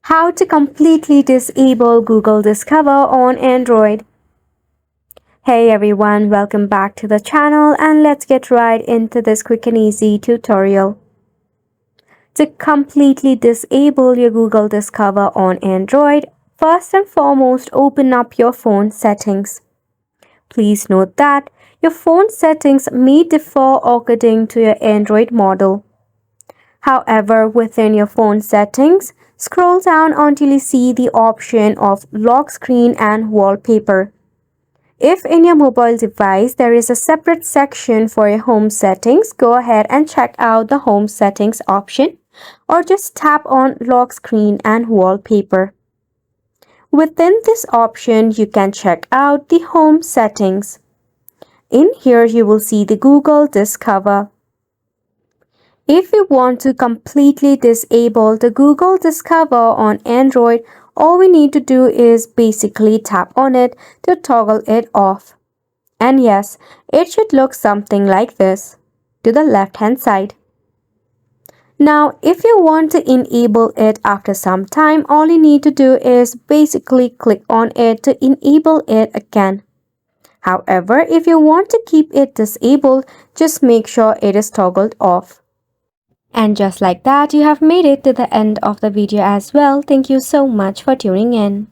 How to completely disable Google Discover on Android. Hey everyone, welcome back to the channel and let's get right into this quick and easy tutorial. To completely disable your Google Discover on Android, first and foremost open up your phone settings. Please note that your phone settings may differ according to your Android model. However, within your phone settings, scroll down until you see the option of lock screen and wallpaper. If in your mobile device there is a separate section for your home settings, go ahead and check out the home settings option or just tap on lock screen and wallpaper. Within this option, you can check out the home settings. In here, you will see the Google Discover. If you want to completely disable the Google Discover on Android, all we need to do is basically tap on it to toggle it off. And yes, it should look something like this to the left hand side. Now, if you want to enable it after some time, all you need to do is basically click on it to enable it again. However, if you want to keep it disabled, just make sure it is toggled off. And just like that, you have made it to the end of the video as well. Thank you so much for tuning in.